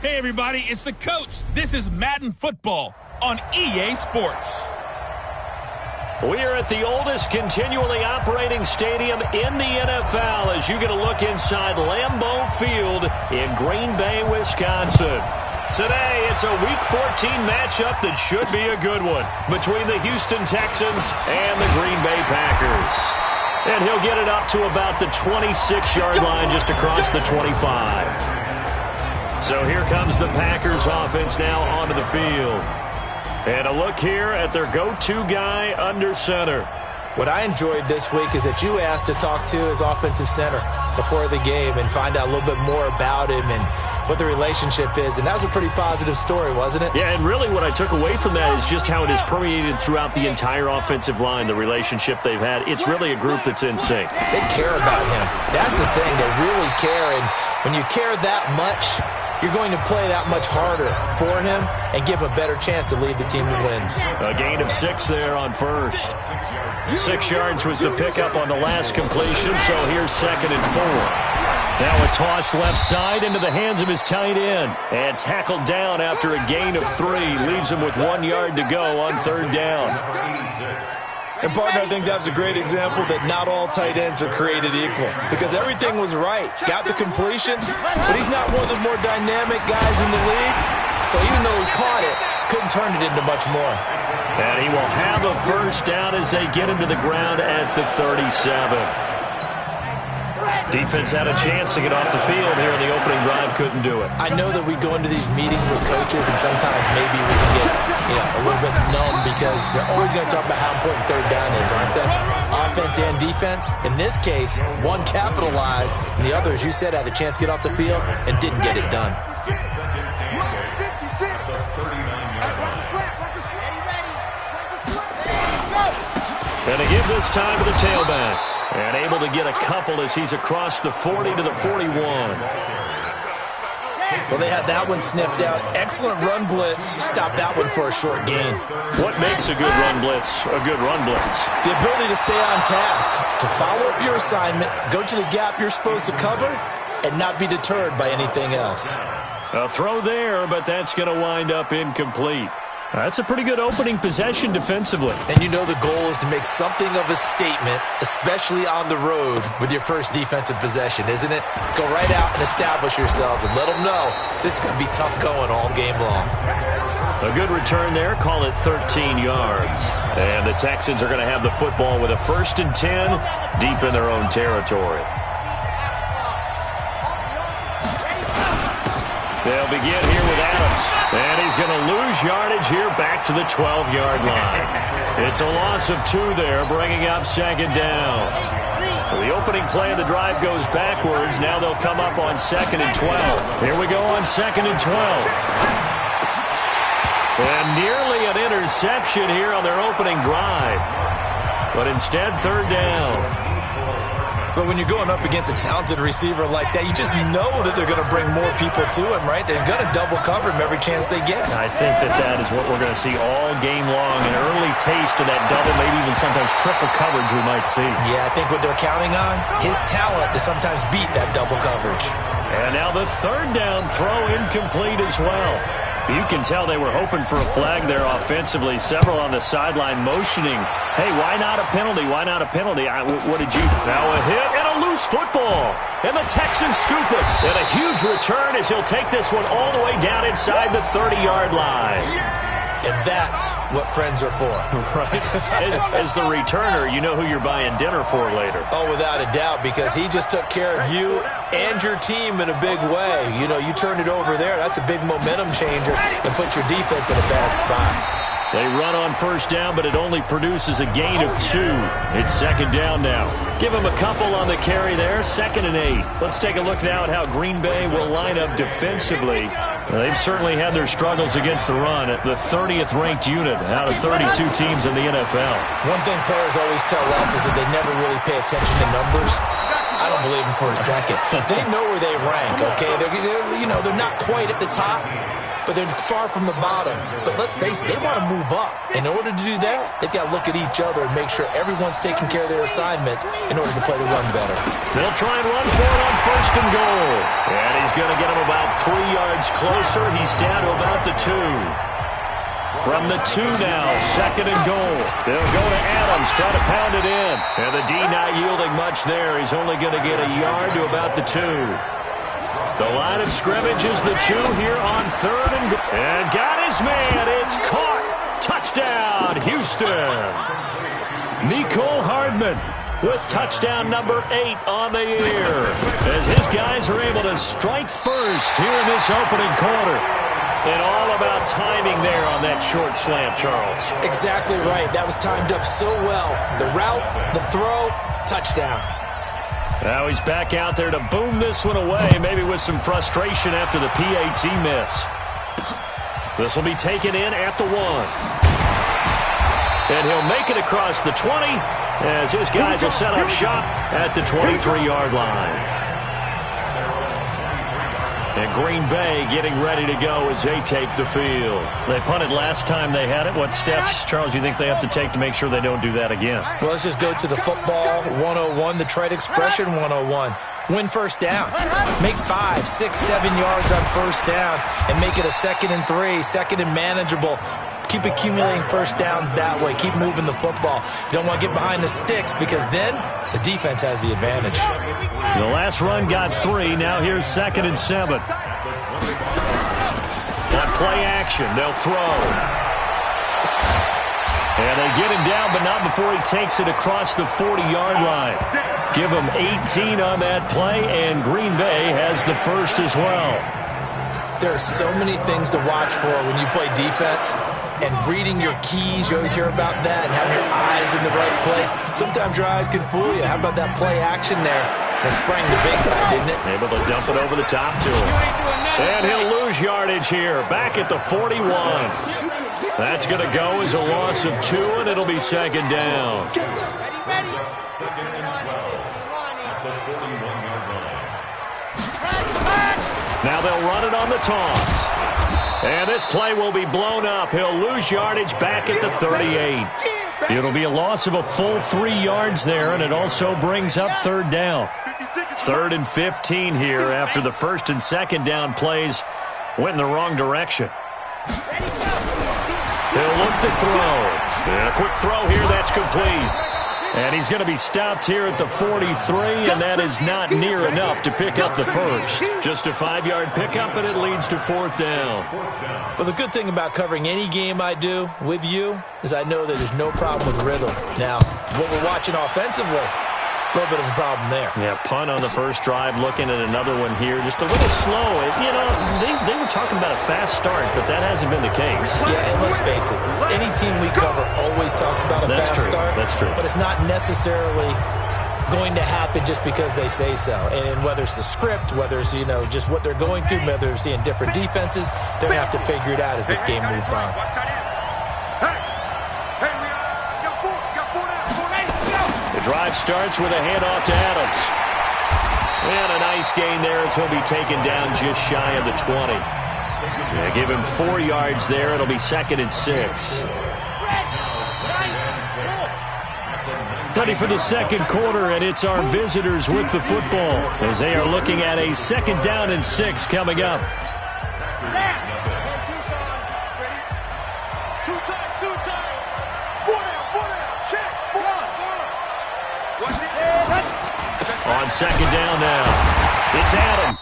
Hey, everybody, it's the coach. This is Madden Football on EA Sports. We are at the oldest continually operating stadium in the NFL as you get a look inside Lambeau Field in Green Bay, Wisconsin. Today, it's a Week 14 matchup that should be a good one between the Houston Texans and the Green Bay Packers. And he'll get it up to about the 26-yard line just across the 25. So here comes the Packers offense now onto the field. And a look here at their go-to guy under center. What I enjoyed this week is that you asked to talk to his offensive center before the game and find out a little bit more about him and what the relationship is. And that was a pretty positive story, wasn't it? Yeah, and really what I took away from that is just how it has permeated throughout the entire offensive line, the relationship they've had. It's really a group that's in sync. They care about him. That's the thing. They really care. And when you care that much, you're going to play that much harder for him and give him a better chance to lead the team to wins. A gain of 6 there on first. 6 yards was the pickup on the last completion, so here's 2nd and 4. Now a toss left side into the hands of his tight end. And tackled down after a gain of 3. Leaves him with 1 yard to go on 3rd down. And, partner, I think that's a great example that not all tight ends are created equal. Because everything was right. Got the completion, but he's not one of the more dynamic guys in the league. So even though he caught it, couldn't turn it into much more. And he will have a first down as they get into the ground at the 37. Defense had a chance to get off the field here in the opening drive, couldn't do it. I know that we go into these meetings with coaches, and sometimes maybe we can get a little bit numb because they're always going to talk about how important 3rd down is, aren't they? Offense and defense. In this case, one capitalized, and the other, as you said, had a chance to get off the field and didn't get it done. And to give this time to the tailback. And able to get a couple as he's across the 40 to the 41. Well, they had that one sniffed out. Excellent run blitz. Stopped that one for a short gain. What makes a good run blitz a good run blitz? The ability to stay on task, to follow up your assignment, go to the gap you're supposed to cover, and not be deterred by anything else. A throw there, but that's going to wind up incomplete. That's a pretty good opening possession defensively. And you know the goal is to make something of a statement, especially on the road with your first defensive possession, isn't it? Go right out and establish yourselves and let them know this is going to be tough going all game long. A good return there. Call it 13 yards. And the Texans are going to have the football with a 1st and 10 deep in their own territory. They'll begin here with Adams. And he's going to lose yardage here back to the 12-yard line. It's a loss of 2 there, bringing up 2nd down. So the opening play of the drive goes backwards. Now they'll come up on 2nd and 12. Here we go on 2nd and 12. And nearly an interception here on their opening drive. But instead, 3rd down. But when you're going up against a talented receiver like that, you just know that they're going to bring more people to him, right? They're going to double cover him every chance they get. I think that is what we're going to see all game long. An early taste of that double, maybe even sometimes triple coverage we might see. Yeah, I think what they're counting on, his talent to sometimes beat that double coverage. And now the 3rd down throw incomplete as well. You can tell they were hoping for a flag there offensively. Several on the sideline motioning, hey, why not a penalty? Why not a penalty? What did you? Now a hit and a loose football. And the Texans scoop it. And a huge return as he'll take this one all the way down inside the 30-yard line. And that's what friends are for. Right. As the returner, you know who you're buying dinner for later. Oh, without a doubt, because he just took care of you and your team in a big way. You know, you turn it over there, that's a big momentum changer and put your defense in a bad spot. They run on 1st down, but it only produces a gain of 2. It's 2nd down now. Give him a couple on the carry there, 2nd and 8. Let's take a look now at how Green Bay will line up defensively. They've certainly had their struggles against the run at the 30th ranked unit out of 32 teams in the NFL. One thing players always tell us is that they never really pay attention to numbers. I don't believe them for a second. They know where they rank, okay? They're not quite at the top, but they're far from the bottom. But let's face it, they want to move up. In order to do that, they've got to look at each other and make sure everyone's taking care of their assignments in order to play the run better. They'll try and run for it on 1st and goal. And he's going to get him about 3 yards closer. He's down to about the 2. From the 2 now, 2nd and goal. They'll go to Adams, try to pound it in. And the D not yielding much there. He's only going to get a yard to about the 2. The line of scrimmage is the 2 here on 3rd and goal. And got his man. It's caught. Touchdown, Houston. Nicole Hardman with touchdown number 8 on the year. As his guys are able to strike first here in this opening quarter. And all about timing there on that short slant, Charles. Exactly right. That was timed up so well. The route, the throw, touchdown. Now he's back out there to boom this one away, maybe with some frustration after the PAT miss. This will be taken in at the 1. And he'll make it across the 20 as his guys will set up shop at the 23-yard line. And Green Bay getting ready to go as they take the field. They punted last time they had it. What steps, Charles, you think they have to take to make sure they don't do that again? Well, let's just go to the football 101, the trade expression 101. Win first down. Make 5, 6, 7 yards on first down and make it a 2nd and 3, 2nd and manageable. Keep accumulating first downs that way. Keep moving the football. You don't want to get behind the sticks because then the defense has the advantage. The last run got 3. Now here's 2nd and 7. On play action, they'll throw. And they get him down, but not before he takes it across the 40-yard line. Give him 18 on that play, and Green Bay has the first as well. There are so many things to watch for when you play defense. And reading your keys, you always hear about that, and having your eyes in the right place. Sometimes your eyes can fool you. How about that play action there? It sprang the big guy, didn't it? Able to dump it over the top to him. And he'll lose yardage here, back at the 41. That's going to go as a loss of 2, and it'll be 2nd down. Now they'll run it on the toss. And this play will be blown up. He'll lose yardage back at the 38. It'll be a loss of a full 3 yards there, and it also brings up 3rd down. 3rd and 15 here after the 1st and 2nd down plays went in the wrong direction. He'll look to throw. And a quick throw here, that's complete. And he's going to be stopped here at the 43, and that is not near enough to pick up the first. Just a 5-yard pickup, and it leads to 4th down. Well, the good thing about covering any game I do with you is I know that there's no problem with rhythm. Now, what we're watching offensively, a little bit of a problem there. Yeah, punt on the first drive, looking at another one here. Just a little slow. You know, they were talking about a fast start, but that hasn't been the case. Yeah, and let's face it, any team we cover always talks about a fast start. That's true. But it's not necessarily going to happen just because they say so. And whether it's the script, whether it's, you know, just what they're going through, whether they're seeing different defenses, they're going to have to figure it out as this game moves on. The drive starts with a handoff to Adams. And a nice gain there as he'll be taken down just shy of the 20. Yeah, give him 4 yards there. It'll be 2nd and 6. Ready for the 2nd quarter, and it's our visitors with the football as they are looking at a 2nd down and 6 coming up. On 2nd down now, it's Adam.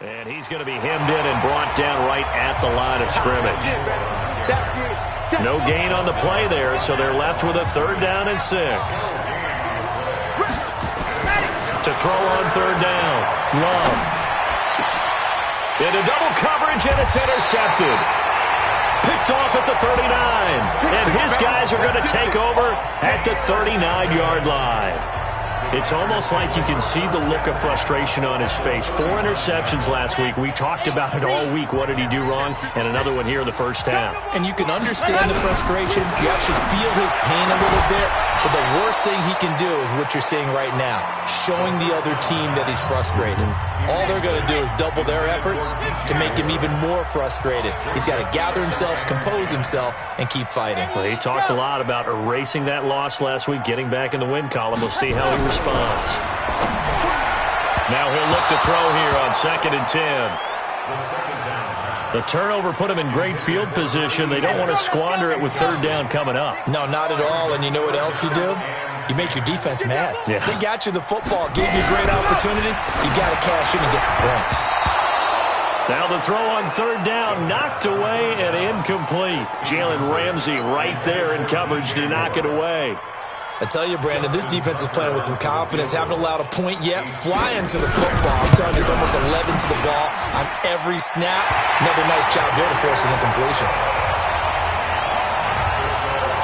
And he's going to be hemmed in and brought down right at the line of scrimmage. No gain on the play there, so they're left with a 3rd down and 6. To throw on 3rd down. Love. Into double coverage, and it's intercepted. Picked off at the 39. And his guys are going to take over at the 39-yard line. It's almost like you can see the look of frustration on his face. 4 interceptions last week. We talked about it all week. What did he do wrong? And another one here in the first half. And you can understand the frustration. You actually feel his pain a little bit. But the worst thing he can do is what you're seeing right now, showing the other team that he's frustrated. All they're going to do is double their efforts to make him even more frustrated. He's got to gather himself, compose himself, and keep fighting. Well, he talked a lot about erasing that loss last week, getting back in the win column. We'll see how he responds. Now he'll look to throw here on 2nd and 10. The turnover put him in great field position. They don't want to squander it with 3rd down coming up. No, not at all. And you know what else you do? You make your defense mad. Yeah. They got you the football, gave you a great opportunity. You got to cash in and get some points. Now the throw on 3rd down, knocked away and incomplete. Jalen Ramsey right there in coverage to knock it away. I tell you, Brandon, this defense is playing with some confidence. Haven't allowed a point yet. Flying to the football. I'm telling you, it's almost 11 to the ball on every snap. Another nice job there to force an incompletion.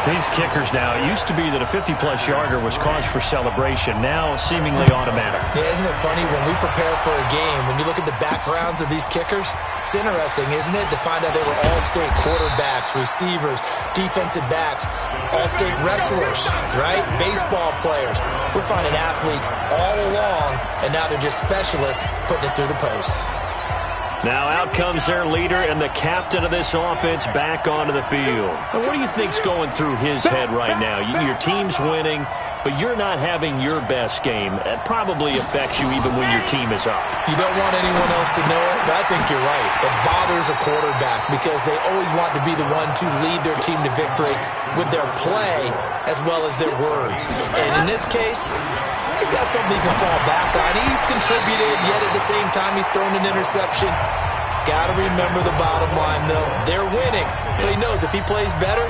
These kickers now, it used to be that a 50-plus yarder was cause for celebration. Now seemingly automatic. Yeah, isn't it funny? When we prepare for a game, when you look at the backgrounds of these kickers, it's interesting, isn't it, to find out they were all-state quarterbacks, receivers, defensive backs, all-state wrestlers, right? Baseball players. We're finding athletes all along, and now they're just specialists putting it through the posts. Now out comes their leader and the captain of this offense back onto the field. And what do you think's going through his head right now? Your team's winning, but you're not having your best game. It probably affects you even when your team is up. You don't want anyone else to know it, but I think you're right. It bothers a quarterback because they always want to be the one to lead their team to victory with their play as well as their words. And in this case, he's got something he can fall back on. He's contributed, yet at the same time he's thrown an interception. Got to remember the bottom line, though. They're winning, so he knows if he plays better,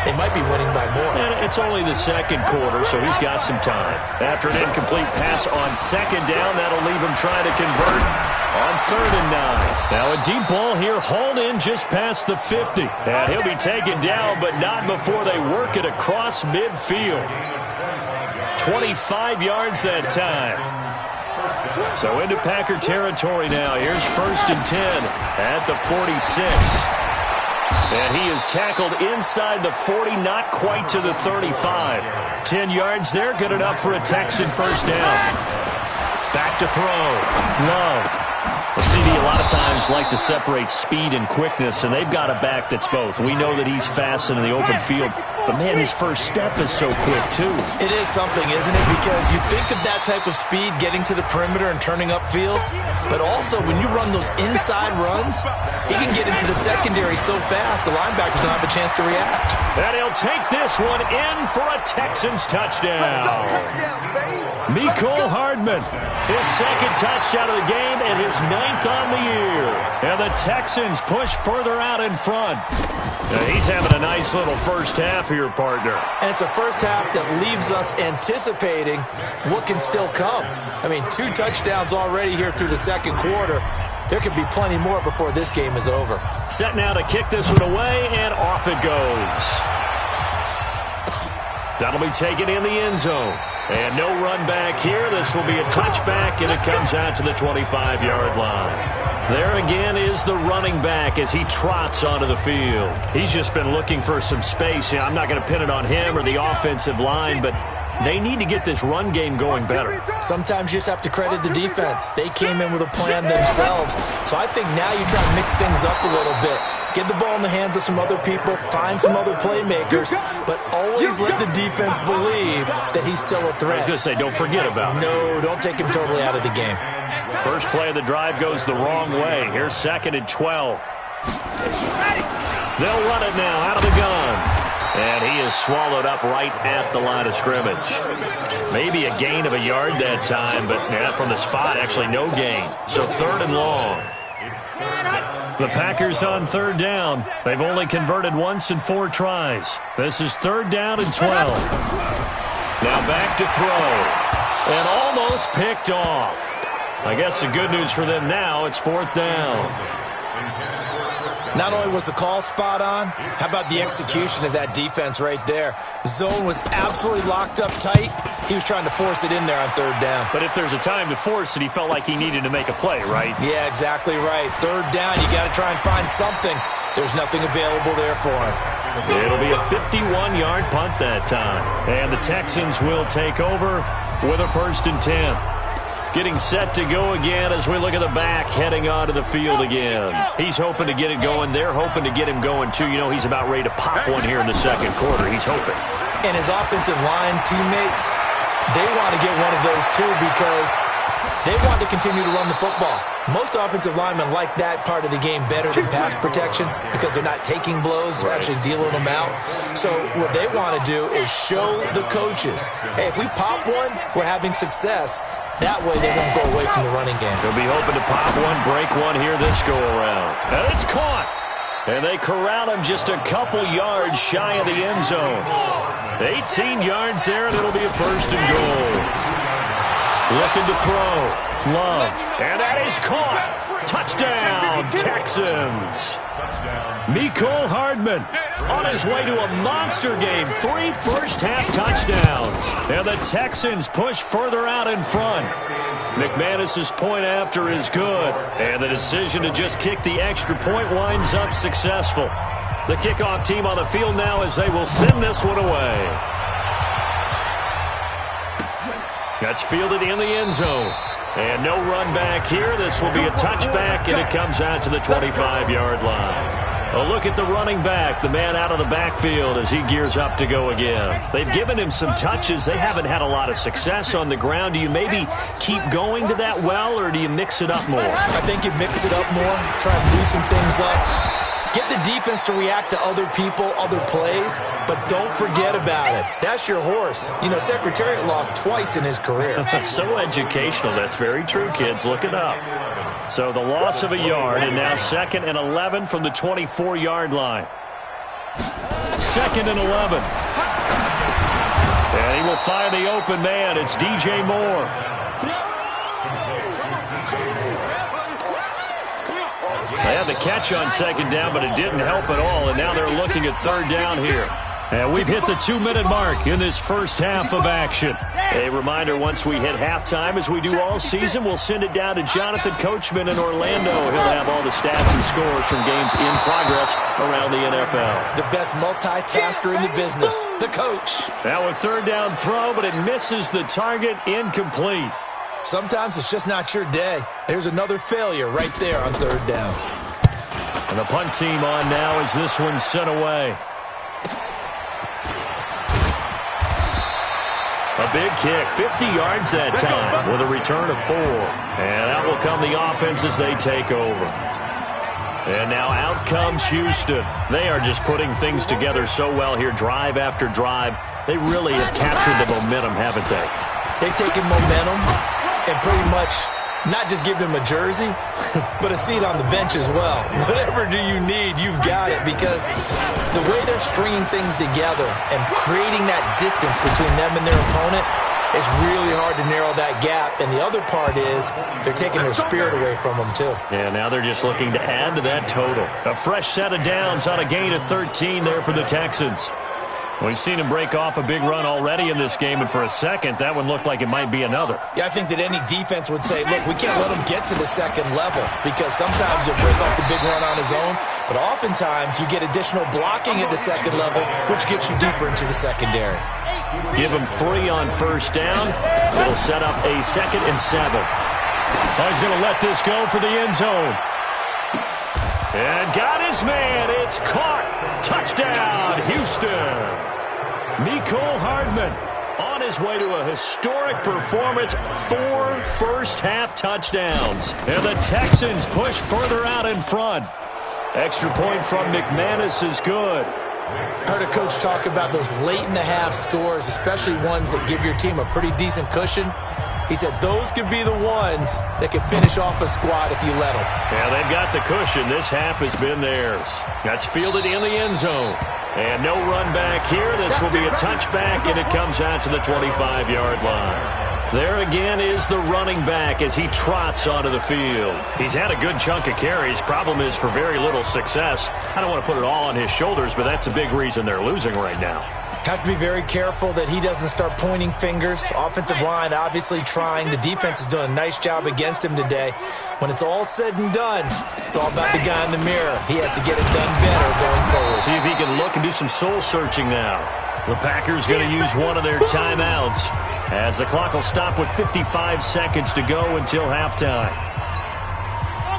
they might be winning by more. And it's only the 2nd quarter, so he's got some time. After an incomplete pass on 2nd down, that'll leave him trying to convert on 3rd and 9. Now a deep ball here, hauled in just past the 50. And he'll be taken down, but not before they work it across midfield. 25 yards that time. So into Packer territory now. Here's 1st and 10 at the 46. And he is tackled inside the 40, not quite to the 35. 10 yards there, good enough for a Texan 1st down. Back to throw. Love. Well, CD a lot of times like to separate speed and quickness, and they've got a back that's both. We know that he's fast in the open field, but, man, his first step is so quick, too. It is something, isn't it? Because you think of that type of speed getting to the perimeter and turning upfield, but also when you run those inside runs, he can get into the secondary so fast the linebackers don't have a chance to react. And he'll take this one in for a Texans touchdown. Mecole Hardman, his 2nd touchdown of the game and his 9th on the year. And the Texans push further out in front. Now he's having a nice little first half here, partner. And it's a first half that leaves us anticipating what can still come. I mean, 2 touchdowns already here through the 2nd quarter. There could be plenty more before this game is over. Set now to kick this one away, and off it goes. That'll be taken in the end zone. And no run back here. This will be a touchback, and it comes out to the 25-yard line. There again is the running back as he trots onto the field. He's just been looking for some space. Yeah, I'm not going to pin it on him or the offensive line, but they need to get this run game going better. Sometimes you just have to credit the defense. They came in with a plan themselves. So I think now you try to mix things up a little bit. Get the ball in the hands of some other people, find some other playmakers, but always let the defense believe that he's still a threat. I was going to say, don't forget about him. No, don't take him totally out of the game. First play of the drive goes the wrong way. Here's 2nd and 12. They'll run it now out of the gun. And he is swallowed up right at the line of scrimmage. Maybe a gain of a yard that time, but from the spot, actually no gain. So 3rd and long. The Packers on 3rd down. They've only converted once in 4 tries. This is 3rd down and 12. Now back to throw. And almost picked off. I guess the good news for them now, it's 4th down. Not only was the call spot on, how about the execution of that defense right there? The zone was absolutely locked up tight. He was trying to force it in there on third down. But if there's a time to force it, he felt like he needed to make a play, right? Yeah, exactly right. Third down, you got to try and find something. There's nothing available there for him. It'll be a 51-yard punt that time. And the Texans will take over with a 1st and 10. Getting set to go again as we look at the back heading onto the field again. He's hoping to get it going. They're hoping to get him going, too. You know, he's about ready to pop one here in the second quarter. He's hoping. And his offensive line teammates, they want to get one of those, too, because they want to continue to run the football. Most offensive linemen like that part of the game better than pass protection because they're not taking blows, they're actually dealing them out. So what they want to do is show the coaches, hey, if we pop one, we're having success. That way they won't go away from the running game. They'll be hoping to pop one, break one here this go-around. And it's caught. And they corral him just a couple yards shy of the end zone. 18 yards there, and it'll be a 1st and goal. Looking to throw. Love. And that is caught. Touchdown, Texans. Mecole Hardman on his way to a monster game. 3 first-half touchdowns. And the Texans push further out in front. McManus's point after is good. And the decision to just kick the extra point winds up successful. The kickoff team on the field now as they will send this one away. That's fielded in the end zone. And no run back here. This will be a touchback, and it comes out to the 25-yard line. A look at the running back, the man out of the backfield as he gears up to go again. They've given him some touches. They haven't had a lot of success on the ground. Do you maybe keep going to that well, or do you mix it up more? I think you mix it up more, try and loosen things up. Get the defense to react to other people, other plays, but don't forget about it. That's your horse. You know, Secretariat lost twice in his career. So educational. That's very true, kids. Look it up. So the loss of a yard, and now 2nd and 11 from the 24-yard line. 2nd and 11. And he will find the open man. It's DJ Moore. They had the catch on 2nd down, but it didn't help at all, and now they're looking at 3rd down here. And we've hit the 2-minute mark in this first half of action. A reminder, once we hit halftime, as we do all season, we'll send it down to Jonathan Coachman in Orlando. He'll have all the stats and scores from games in progress around the NFL. The best multitasker in the business, the coach. Now a 3rd down throw, but it misses the target, incomplete. Sometimes it's just not your day. There's another failure right there on 3rd down. And the punt team on now as this one's sent away. A big kick, 50 yards that time with a return of 4. And out will come the offense as they take over. And now out comes Houston. They are just putting things together so well here, drive after drive. They really have captured the momentum, haven't they? They've taken momentum and pretty much not just give him a jersey, but a seat on the bench as well. Whatever do you need, you've got it, because the way they're stringing things together and creating that distance between them and their opponent, it's really hard to narrow that gap. And the other part is they're taking their spirit away from them, too. Yeah, now they're just looking to add to that total. A fresh set of downs on a gain of 13 there for the Texans. We've seen him break off a big run already in this game, and for a second, that one looked like it might be another. Yeah, I think that any defense would say, look, we can't let him get to the second level, because sometimes he'll break off the big run on his own, but oftentimes you get additional blocking at the second level, which gets you deeper into the secondary. Give him 3 on 1st down. It'll set up a 2nd and 7. Oh, he's going to let this go for the end zone. And got his man. It's caught. Touchdown, Houston. Mecole Hardman on his way to a historic performance. 4 first-half touchdowns. And the Texans push further out in front. Extra point from McManus is good. I heard a coach talk about those late-in-the-half scores, especially ones that give your team a pretty decent cushion. He said those could be the ones that could finish off a squad if you let them. Yeah, they've got the cushion. This half has been theirs. That's fielded in the end zone. And no run back here. This will be a touchback, and it comes out to the 25-yard line. There again is the running back as he trots onto the field. He's had a good chunk of carries. Problem is for very little success. I don't want to put it all on his shoulders, but that's a big reason they're losing right now. Have to be very careful that he doesn't start pointing fingers. Offensive line obviously trying. The defense is doing a nice job against him today. When it's all said and done, it's all about the guy in the mirror. He has to get it done better going forward. See if he can look and do some soul searching now. The Packers going to use one of their timeouts as the clock will stop with 55 seconds to go until halftime.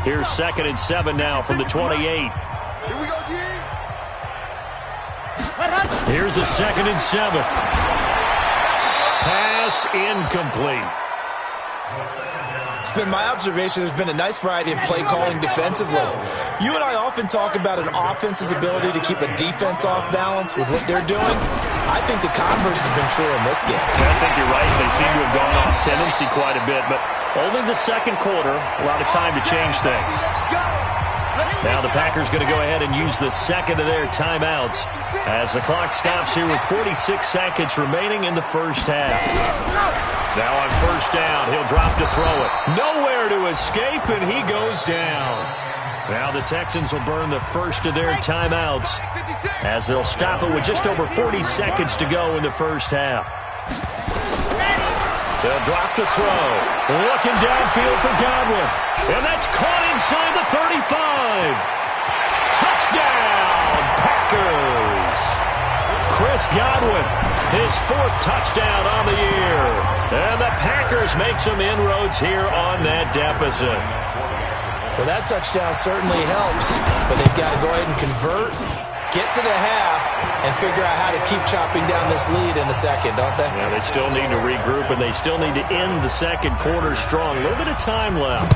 Here's 2nd and 7 now from the 28. Here we go, G. Here's a 2nd and 7. Pass incomplete. It's been my observation there's been a nice variety of play calling defensively. You and I often talk about an offense's ability to keep a defense off balance with what they're doing. I think the converse has been true in this game. I think you're right. They seem to have gone off tendency quite a bit, but only the second quarter, a lot of time to change things. Now the Packers going to go ahead and use the second of their timeouts as the clock stops here with 46 seconds remaining in the first half. Now on first down, he'll drop to throw it. Nowhere to escape, and he goes down. Now the Texans will burn the first of their timeouts as they'll stop it with just over 40 seconds to go in the first half. They'll drop to throw. Looking downfield for Godwin. And that's caught inside the 35. Touchdown, Packers. Chris Godwin, his 4th touchdown on the year. And the Packers make some inroads here on that deficit. Well, that touchdown certainly helps, but they've got to go ahead and convert, get to the half, and figure out how to keep chopping down this lead in the second, don't they? Yeah, they still need to regroup, and they still need to end the second quarter strong. A little bit of time left.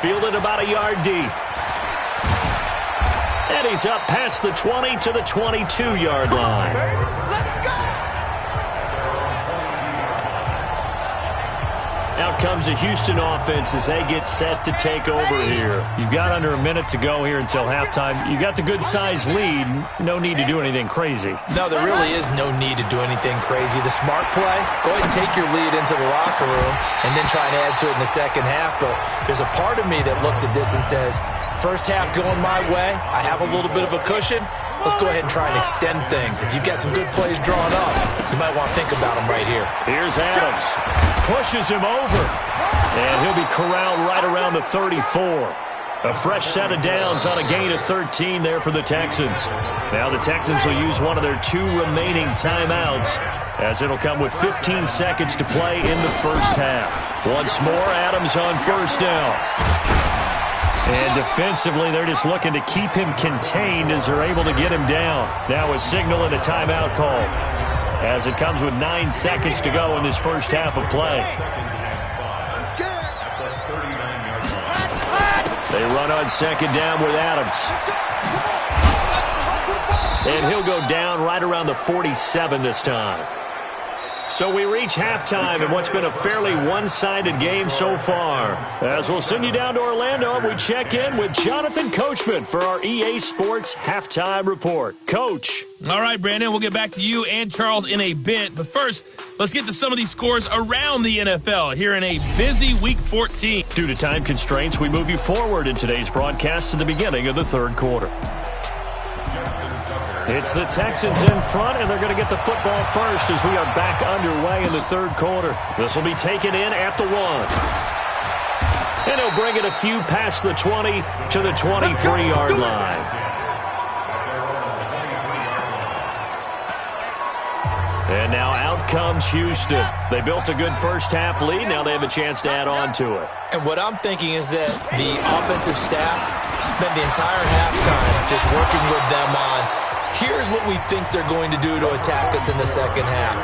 Fielded about a yard deep. And he's up past the 20 to the 22-yard line. Let's go! Out comes the Houston offense as they get set to take over here. You've got under a minute to go here until halftime. You got the good-sized lead. No need to do anything crazy. No, there really is no need to do anything crazy. The smart play, go ahead and take your lead into the locker room and then try and add to it in the second half. But there's a part of me that looks at this and says, first half going my way, I have a little bit of a cushion. Let's go ahead and try and extend things. If you've got some good plays drawn up, you might want to think about them right here. Here's Adams. Pushes him over. And he'll be corralled right around the 34. A fresh set of downs on a gain of 13 there for the Texans. Now the Texans will use one of their 2 remaining timeouts as it'll come with 15 seconds to play in the first half. Once more, Adams on first down. And defensively, they're just looking to keep him contained as they're able to get him down. Now a signal and a timeout call as it comes with 9 seconds to go in this first half of play. They run on second down with Adams. And he'll go down right around the 47 this time. So we reach halftime in what's been a fairly one-sided game so far. As we'll send you down to Orlando, we check in with Jonathan Coachman for our EA Sports Halftime Report. Coach. All right, Brandon, we'll get back to you and Charles in a bit. But first, let's get to some of these scores around the NFL here in a busy Week 14. Due to time constraints, we move you forward in today's broadcast to the beginning of the third quarter. It's the Texans in front, and they're going to get the football first as we are back underway in the third quarter. This will be taken in at the 1. And he'll bring it a few past the 20 to the 23-yard line. And now out comes Houston. They built a good first-half lead. Now they have a chance to add on to it. And what I'm thinking is that the offensive staff spent the entire halftime just working with them on here's what we think they're going to do to attack us in the second half.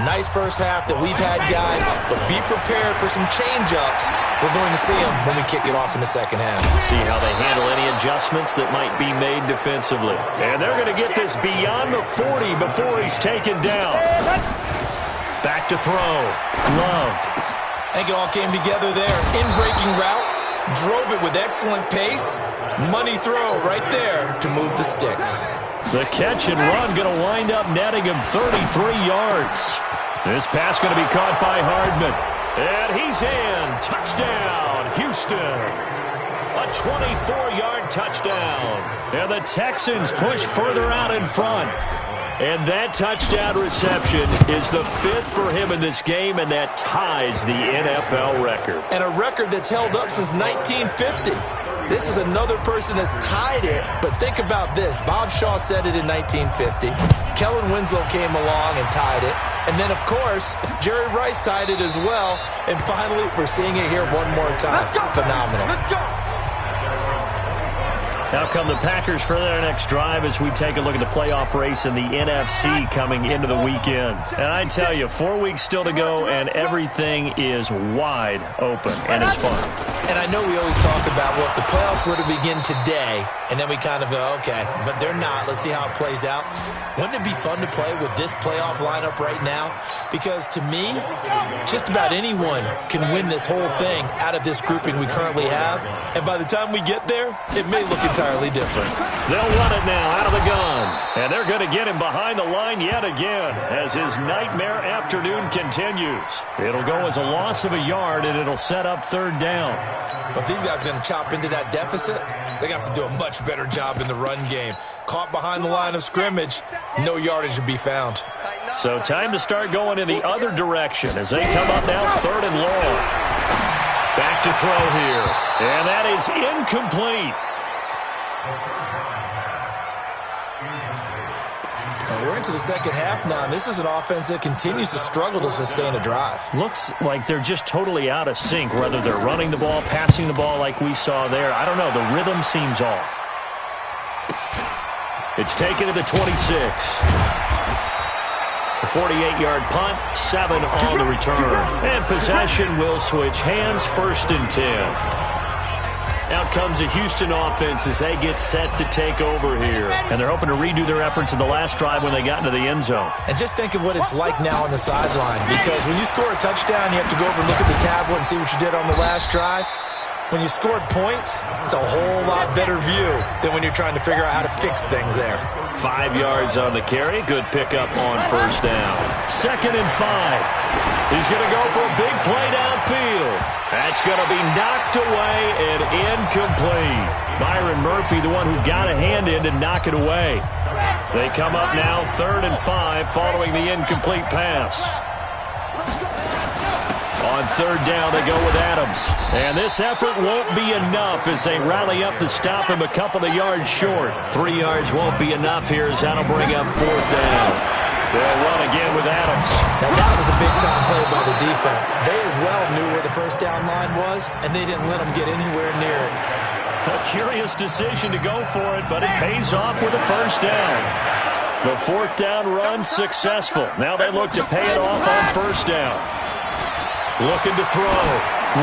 Nice first half that we've had, guys, but be prepared for some change-ups. We're going to see them when we kick it off in the second half. See how they handle any adjustments that might be made defensively. And they're going to get this beyond the 40 before he's taken down. Back to throw. Love. I think it all came together there. In-breaking route. drove it with excellent pace. Money throw right there to move the sticks. The catch and run going to wind up netting him 33 yards. This pass going to be caught by Hardman. And he's in. Touchdown, Houston. A 24-yard touchdown. And the Texans push further out in front. And that touchdown reception is the 5th for him in this game, and that ties the NFL record. And a record that's held up since 1950. This is another person that's tied it, but think about this. Bob Shaw said it in 1950. Kellen Winslow came along and tied it. And then, of course, Jerry Rice tied it as well. And finally, we're seeing it here one more time. Phenomenal. Let's go. Now come the Packers for their next drive as we take a look at the playoff race in the NFC coming into the weekend. And I tell you, 4 weeks still to go, and everything is wide open, and it's fun. And I know we always talk about, well, if the playoffs were to begin today, and then we kind of go, okay, but they're not. Let's see how it plays out. Wouldn't it be fun to play with this playoff lineup right now? Because to me, just about anyone can win this whole thing out of this grouping we currently have. And by the time we get there, it may look entirely different. They'll run it now out of the gun. And they're going to get him behind the line yet again as his nightmare afternoon continues. It'll go as a loss of a yard, and it'll set up 3rd down. But these guys are going to chop into that deficit. They got to do a much better job in the run game. Caught behind the line of scrimmage, no yardage to be found. So time to start going in the other direction as they come up now 3rd and long. Back to throw here. And that is incomplete. And we're into the second half now, and this is an offense that continues to struggle to sustain a drive. Looks like they're just totally out of sync, whether they're running the ball, passing the ball like we saw there. I don't know. The rhythm seems off. It's taken to the 26. A 48-yard punt, 7 on the return. And possession will switch hands, 1st and 10. Out comes the Houston offense as they get set to take over here. And they're hoping to redo their efforts in the last drive when they got into the end zone. And just think of what it's like now on the sideline. Because when you score a touchdown, you have to go over and look at the tablet and see what you did on the last drive. When you scored points, it's a whole lot better view than when you're trying to figure out how to fix things there. 5 yards on the carry. Good pickup on 1st down. 2nd and 5. He's going to go for a big play downfield. That's going to be knocked away and incomplete. Byron Murphy, the one who got a hand in to knock it away. They come up now 3rd and 5 following the incomplete pass. On 3rd down, they go with Adams. And this effort won't be enough as they rally up to stop him a couple of yards short. 3 yards won't be enough here as that'll bring up 4th down. They'll run again with Adams. Now, that was a big-time play by the defense. They as well knew where the 1st down line was, and they didn't let them get anywhere near it. A curious decision to go for it, but it pays off with a 1st down. The 4th down run successful. Now they look to pay it off on 1st down. Looking to throw.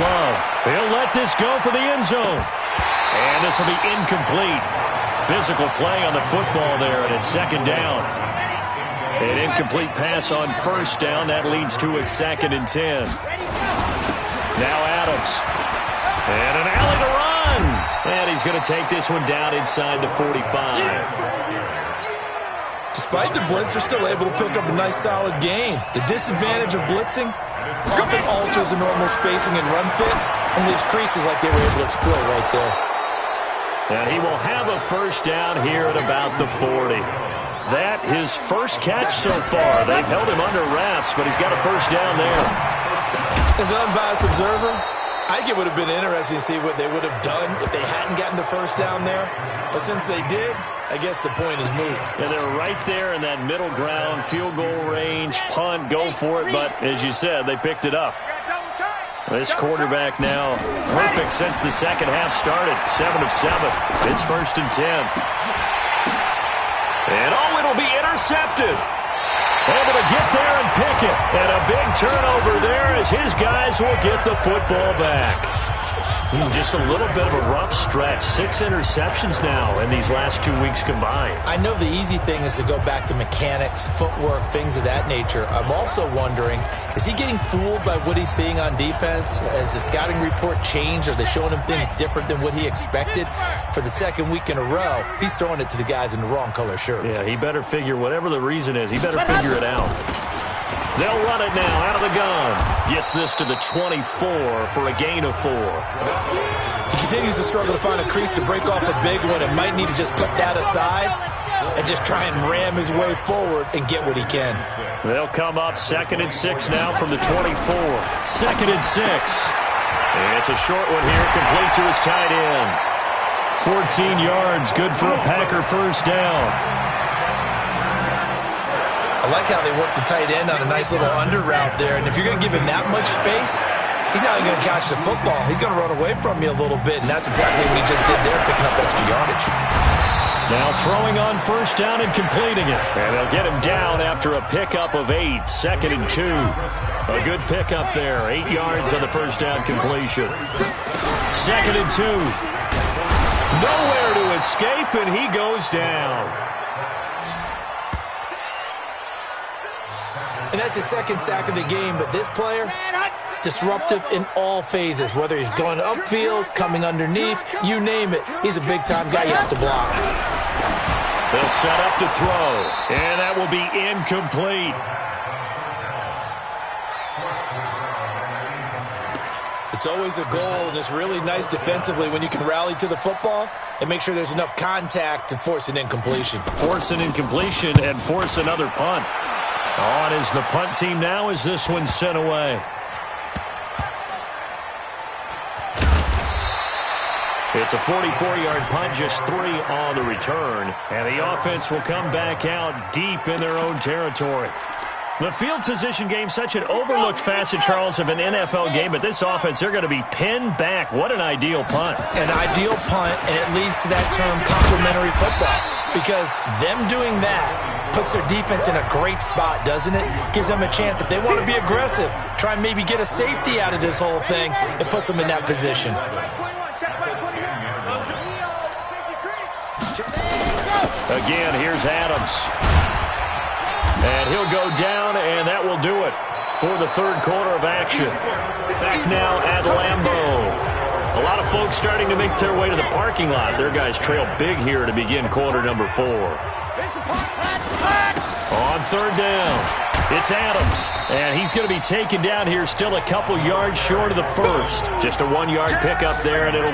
Love. He'll let this go for the end zone. And this will be incomplete. Physical play on the football there, and it's 2nd down. An incomplete pass on 1st down. That leads to a 2nd and 10. Now Adams. And an alley to run. And he's going to take this one down inside the 45. Despite the blitz, they're still able to pick up a nice, solid gain. The disadvantage of blitzing often alters the normal spacing and run fits and leaves creases like they were able to exploit right there. And he will have a 1st down here at about the 40. That his first catch so far. They've held him under wraps, but he's got a 1st down there. As an unbiased observer, I think it would have been interesting to see what they would have done if they hadn't gotten the 1st down there. But since they did, I guess the point is moot. And they're right there in that middle ground, field goal range, punt, go for it. But as you said, they picked it up. This quarterback now perfect since the second half started. 7 of 7. It's 1st and 10. And it'll be intercepted. Able to get there and pick it. And a big turnover there as his guys will get the football back. Just a little bit of a rough stretch. 6 interceptions now in these last 2 weeks combined. I know the easy thing is to go back to mechanics, footwork, things of that nature. I'm also wondering, is he getting fooled by what he's seeing on defense? Has the scouting report changed? Are they showing him things different than what he expected? For the second week in a row, he's throwing it to the guys in the wrong color shirts. Yeah, he better figure, whatever the reason is, he better figure it out. They'll run it now out of the gun. Gets this to the 24 for a gain of 4. He continues to struggle to find a crease to break off a big one and might need to just put that aside and just try and ram his way forward and get what he can. They'll come up 2nd and 6 now from the 24. 2nd and 6. It's a short one here, complete to his tight end. 14 yards, good for a Packer first down. I like how they work the tight end on a nice little under route there. And if you're going to give him that much space, he's not going to catch the football. He's going to run away from you a little bit, and that's exactly what he just did there, picking up extra yardage. Now throwing on first down and completing it. And they'll get him down after a pickup of 8. 2nd and 2. A good pickup there. 8 yards on the first down completion. 2nd and 2. Nowhere to escape, and he goes down. And that's his second sack of the game, but this player, disruptive in all phases, whether he's going upfield, coming underneath, you name it. He's a big-time guy you have to block. They'll set up to throw, and that will be incomplete. It's always a goal, and it's really nice defensively when you can rally to the football and make sure there's enough contact to force an incompletion. Force an incompletion and force another punt. On is the punt team now as this one's sent away. It's a 44-yard punt, just 3 on the return. And the offense will come back out deep in their own territory. The field position game, such an overlooked facet, Charles, of an NFL game. But this offense, they're going to be pinned back. What an ideal punt. An ideal punt, and it leads to that term complementary football. Because them doing that puts their defense in a great spot, doesn't it? Gives them a chance. If they want to be aggressive, try and maybe get a safety out of this whole thing, it puts them in that position. Again, here's Adams. And he'll go down, and that will do it for the third quarter of action. Back now at Lambeau. A lot of folks starting to make their way to the parking lot. Their guys trail big here to begin quarter number 4. On third down, it's Adams. And he's going to be taken down here still a couple yards short of the first. Just a 1-yard pickup there, and it'll be